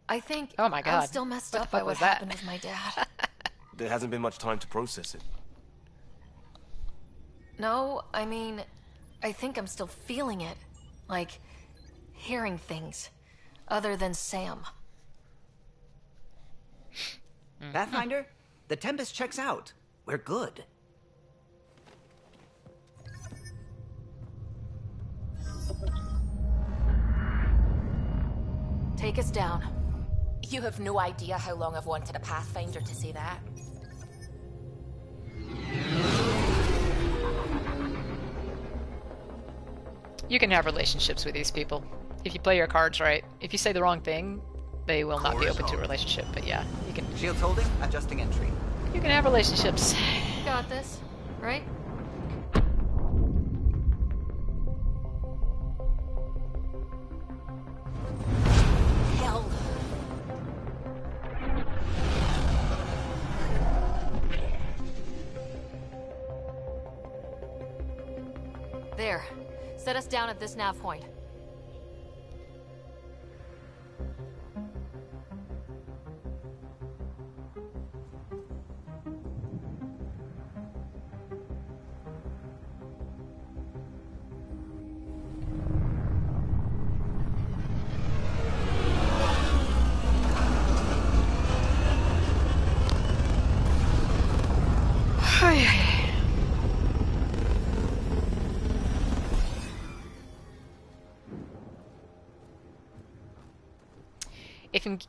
I think oh my God. I'm still messed what up by what happened with my dad. There hasn't been much time to process it. No, I mean, I think I'm still feeling it. Like, hearing things. Other than Sam. Pathfinder, the Tempest checks out. We're good. Take us down. You have no idea how long I've wanted a Pathfinder to say that. You can have relationships with these people if you play your cards right. If you say the wrong thing, they will not be open to a relationship. But yeah, you can. Shields holding, adjusting entry. You can have relationships. Got this, right? Hell. There. Set us down at this nav point.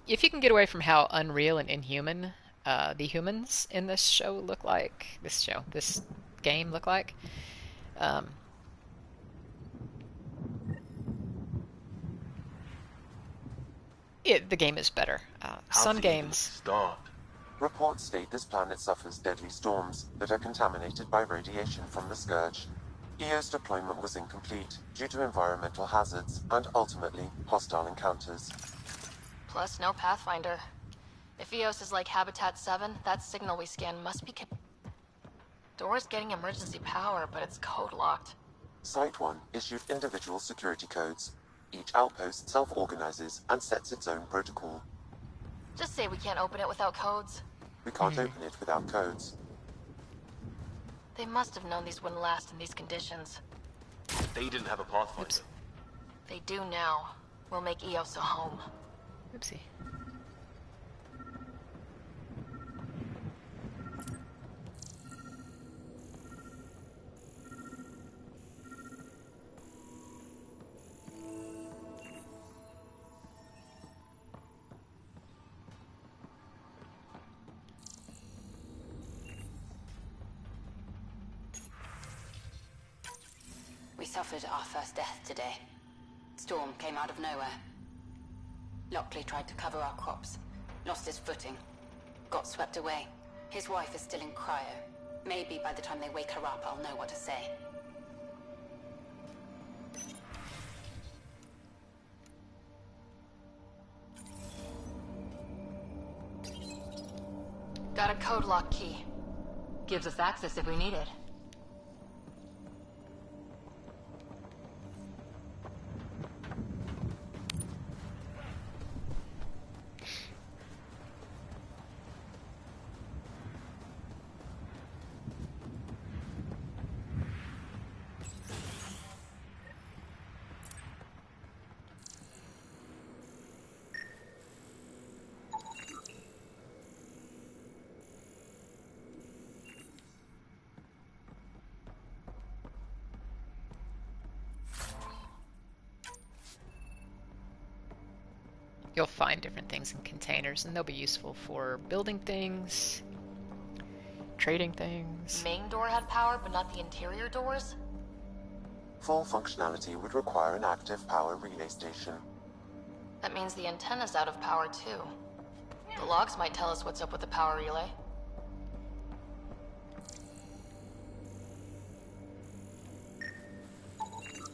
If you can get away from how unreal and inhuman the humans in this this game look like, the game is better. Some games. Reports state this planet suffers deadly storms that are contaminated by radiation from the Scourge. EO's deployment was incomplete due to environmental hazards and ultimately hostile encounters. Plus, no Pathfinder. If EOS is like Habitat 7, that signal we scan must be Door's getting emergency power, but it's code-locked. Site 1 issued individual security codes. Each outpost self-organizes and sets its own protocol. Just say we can't open it without codes. We can't open it without codes. They must have known these wouldn't last in these conditions. They didn't have a Pathfinder. Oops. They do now. We'll make EOS a home. Oopsie. We suffered our first death today. Storm came out of nowhere. Lockley tried to cover our crops, lost his footing, got swept away. His wife is still in cryo. Maybe by the time they wake her up, I'll know what to say. Got a code lock key. Gives us access if we need it. You'll find different things in containers, and they'll be useful for building things, trading things. Main door had power, but not the interior doors? Full functionality would require an active power relay station. That means the antenna's out of power, too. The logs might tell us what's up with the power relay.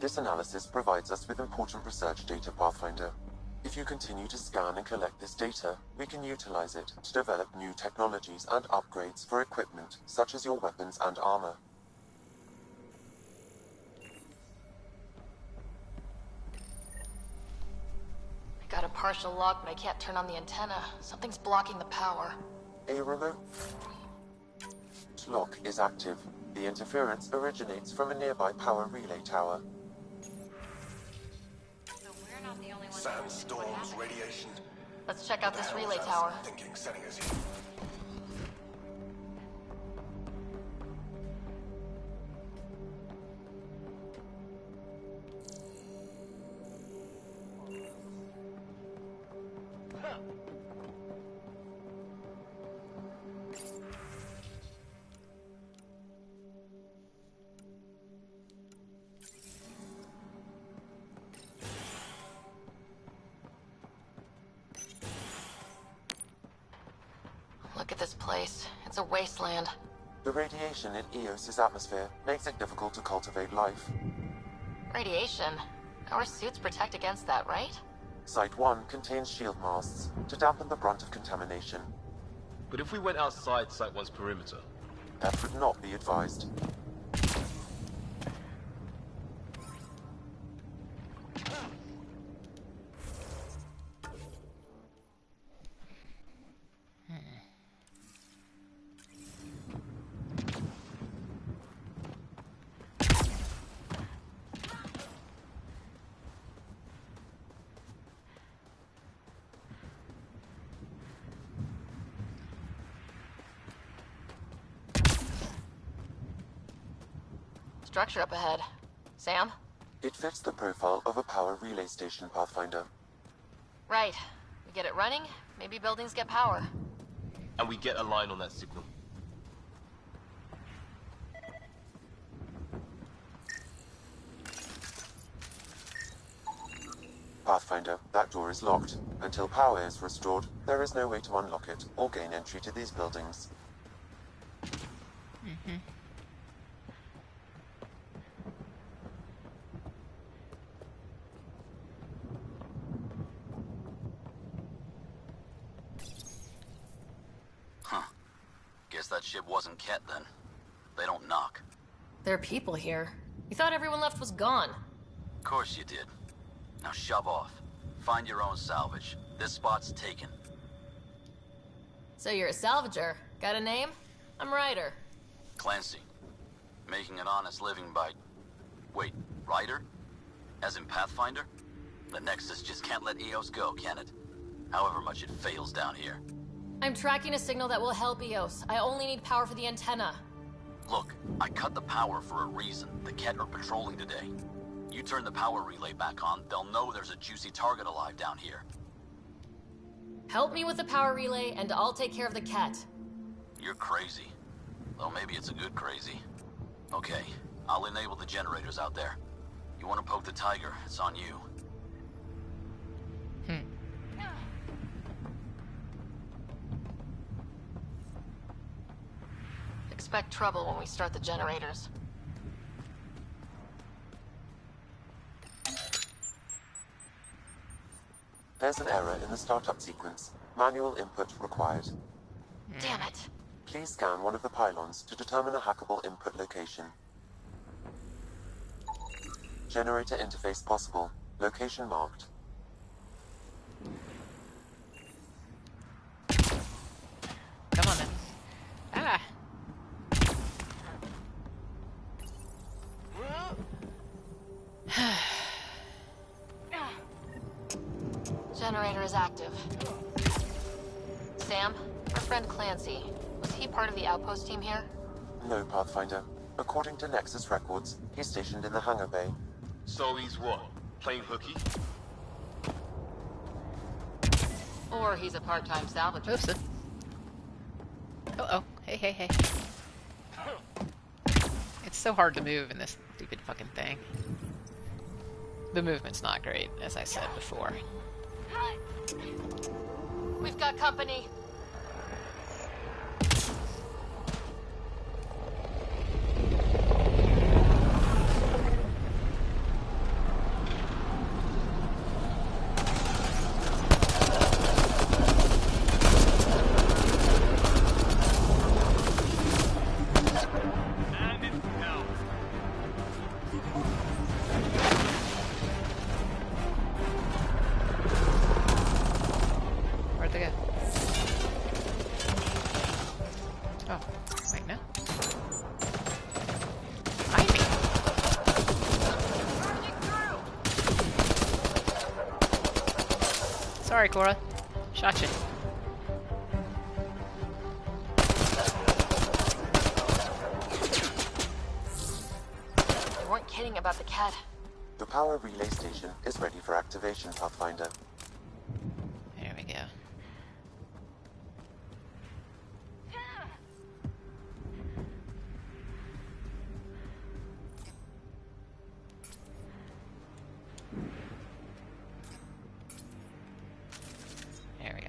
This analysis provides us with important research data, Pathfinder. If you continue to scan and collect this data, we can utilize it to develop new technologies and upgrades for equipment, such as your weapons and armor. I got a partial lock, but I can't turn on the antenna. Something's blocking the power. A remote lock is active. The interference originates from a nearby power relay tower. Sandstorms, radiation. Let's check out this relay tower. Thinking setting us this place. It's a wasteland. The radiation in Eos's atmosphere makes it difficult to cultivate life. Radiation? Our suits protect against that, right? Site 1 contains shield masts to dampen the brunt of contamination. But if we went outside Site 1's perimeter? That would not be advised. Structure up ahead. Sam? It fits the profile of a power relay station, Pathfinder. Right. We get it running, maybe buildings get power. And we get a line on that signal. Pathfinder, that door is locked. Until power is restored, there is no way to unlock it or gain entry to these buildings. Guess that ship wasn't Ket then. They don't knock. There are people here. You thought everyone left was gone. Of course you did. Now shove off. Find your own salvage. This spot's taken. So you're a salvager. Got a name? I'm Ryder. Clancy. Making an honest living by... Wait, Ryder? As in Pathfinder? The Nexus just can't let Eos go, can it? However much it fails down here. I'm tracking a signal that will help Eos. I only need power for the antenna. Look, I cut the power for a reason. The Ket are patrolling today. You turn the power relay back on, they'll know there's a juicy target alive down here. Help me with the power relay, and I'll take care of the cat. You're crazy. Though maybe it's a good crazy. Okay, I'll enable the generators out there. You want to poke the tiger, it's on you. Expect trouble when we start the generators. There's an error in the startup sequence. Manual input required. Damn it. Please scan one of the pylons to determine a hackable input location. Generator interface possible. Location marked. Come on then. Ah! Generator is active. Sam, our friend Clancy, was he part of the outpost team here? No, Pathfinder. According to Nexus records, he's stationed in the hangar bay. So he's what? Playing hooky? Or he's a part-time salvager. Oops. Uh-oh. Hey, hey, hey. It's so hard to move in this stupid fucking thing. The movement's not great, as I said before. We've got company. Where'd they go? Oh, wait, no. Behind me. Sorry, Cora. Shot you. They weren't kidding about the cat. The power relay station is ready for activation, Pathfinder. There we go. There we go.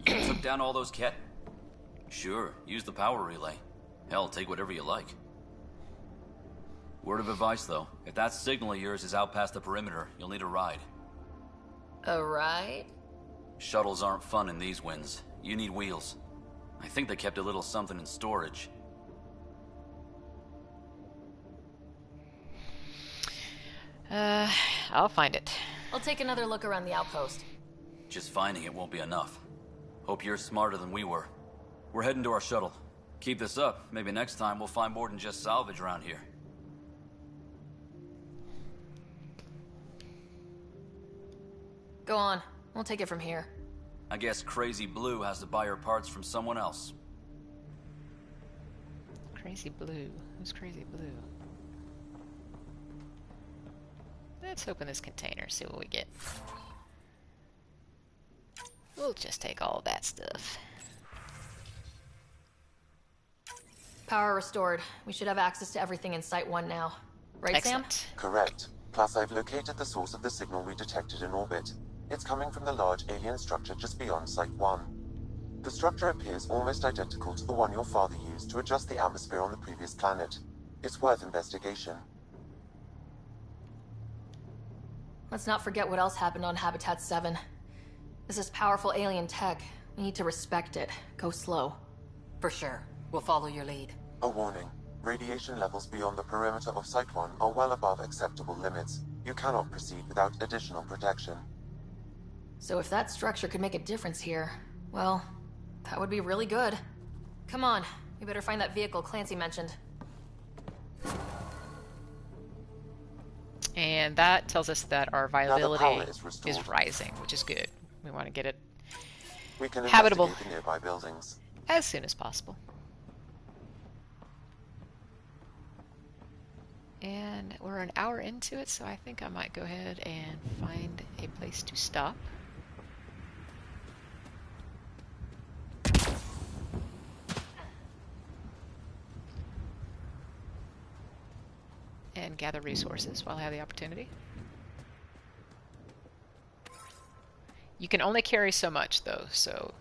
You took down all those cat... Sure, use the power relay. Hell, take whatever you like. Word of advice, though. If that signal of yours is out past the perimeter, you'll need a ride. A ride? Shuttles aren't fun in these winds. You need wheels. I think they kept a little something in storage. I'll find it. I'll take another look around the outpost. Just finding it won't be enough. Hope you're smarter than we were. We're heading to our shuttle. Keep this up. Maybe next time we'll find more than just salvage around here. Go on. We'll take it from here. I guess Crazy Blue has to buy her parts from someone else. Crazy Blue. Who's Crazy Blue? Let's open this container, see what we get. We'll just take all that stuff. Power restored. We should have access to everything in Site 1 now. Right, Excellent. Sam? Correct. Plus, I've located the source of the signal we detected in orbit. It's coming from the large alien structure just beyond Site 1. The structure appears almost identical to the one your father used to adjust the atmosphere on the previous planet. It's worth investigation. Let's not forget what else happened on Habitat 7. This is powerful alien tech. We need to respect it. Go slow. For sure. We'll follow your lead. A warning. Radiation levels beyond the perimeter of Site 1 are well above acceptable limits. You cannot proceed without additional protection. So if that structure could make a difference here, well, that would be really good. Come on, we better find that vehicle Clancy mentioned. And that tells us that our viability is is rising, which is good. We want to get it we can habitable investigate the nearby buildings. as soon as possible. And we're an hour into it, so I think I might go ahead and find a place to stop. And gather resources while I have the opportunity. You can only carry so much though, so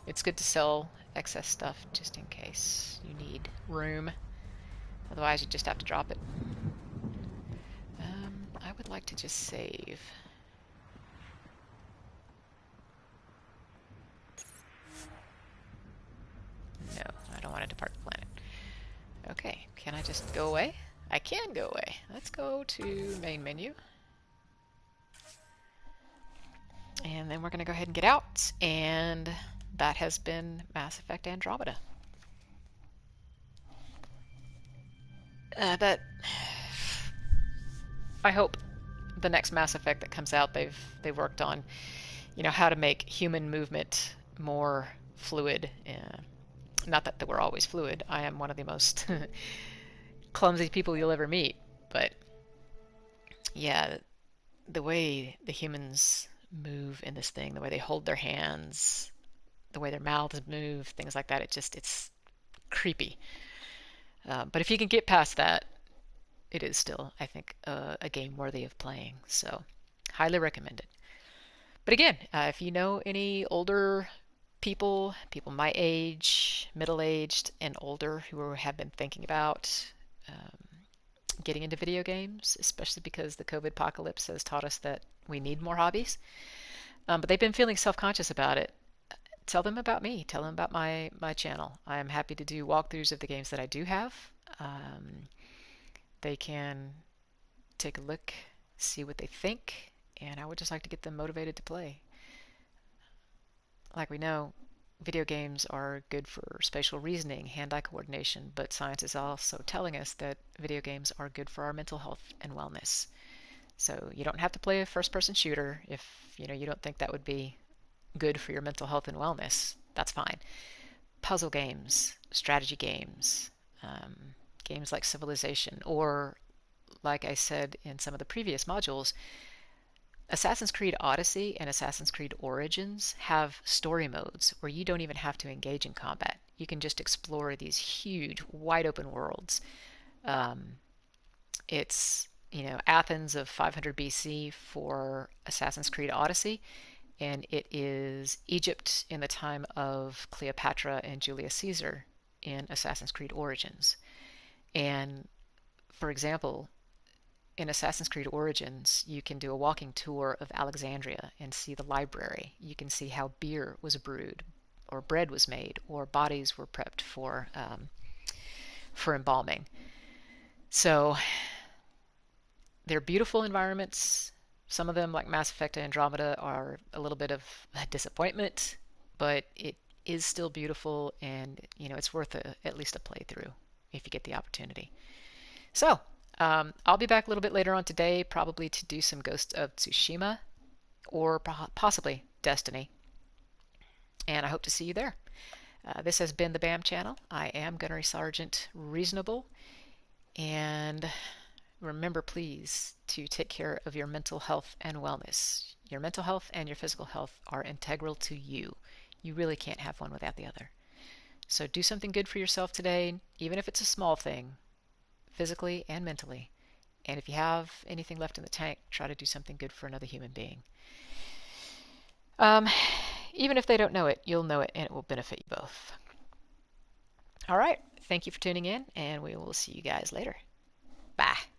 it's good to sell excess stuff just in case you need room. Otherwise you just have to drop it. I would like to just save. No, I don't want to depart the planet. Okay, can I just go away? I can go away. Let's go to main menu. And then we're going to go ahead and get out. And that has been Mass Effect Andromeda. I hope the next Mass Effect that comes out, they've worked on, you know, how to make human movement more fluid. Not that we're always fluid. I am one of the most clumsy people you'll ever meet, but yeah, the way the humans move in this thing, the way they hold their hands, the way their mouths move, things like that, it's creepy. But if you can get past that, it is still, I think, a game worthy of playing. So, highly recommend it. But again, if you know any older people my age, middle-aged and older, who have been thinking about getting into video games, especially because the COVID apocalypse has taught us that we need more hobbies, but they've been feeling self-conscious about it, tell them about me. Tell them about my channel. I'm happy to do walkthroughs of the games that I do have. They can take a look, see what they think, and I would just like to get them motivated to play. Like we know, video games are good for spatial reasoning, hand-eye coordination, but science is also telling us that video games are good for our mental health and wellness. So you don't have to play a first-person shooter if you don't think that would be good for your mental health and wellness. That's fine. Puzzle games, strategy games, games like Civilization, or like I said in some of the previous modules, Assassin's Creed Odyssey and Assassin's Creed Origins have story modes where you don't even have to engage in combat. You can just explore these huge, wide open worlds. It's Athens of 500 BC for Assassin's Creed Odyssey, and it is Egypt in the time of Cleopatra and Julius Caesar in Assassin's Creed Origins. And for example, in Assassin's Creed Origins, you can do a walking tour of Alexandria and see the library. You can see how beer was brewed, or bread was made, or bodies were prepped for embalming. So they're beautiful environments. Some of them, like Mass Effect Andromeda, are a little bit of a disappointment, but it is still beautiful, and it's worth at least a playthrough if you get the opportunity. So I'll be back a little bit later on today, probably to do some Ghost of Tsushima or possibly Destiny, and I hope to see you there. This has been the B.A.M channel. I am Gunnery Sergeant Reasonable, and remember, please, to take care of your mental health and wellness. Your mental health and your physical health are integral to you. You really can't have one without the other. So do something good for yourself today, even if it's a small thing, physically and mentally. And if you have anything left in the tank, try to do something good for another human being. Even if they don't know it, you'll know it, and it will benefit you both. All right. Thank you for tuning in, and we will see you guys later. Bye.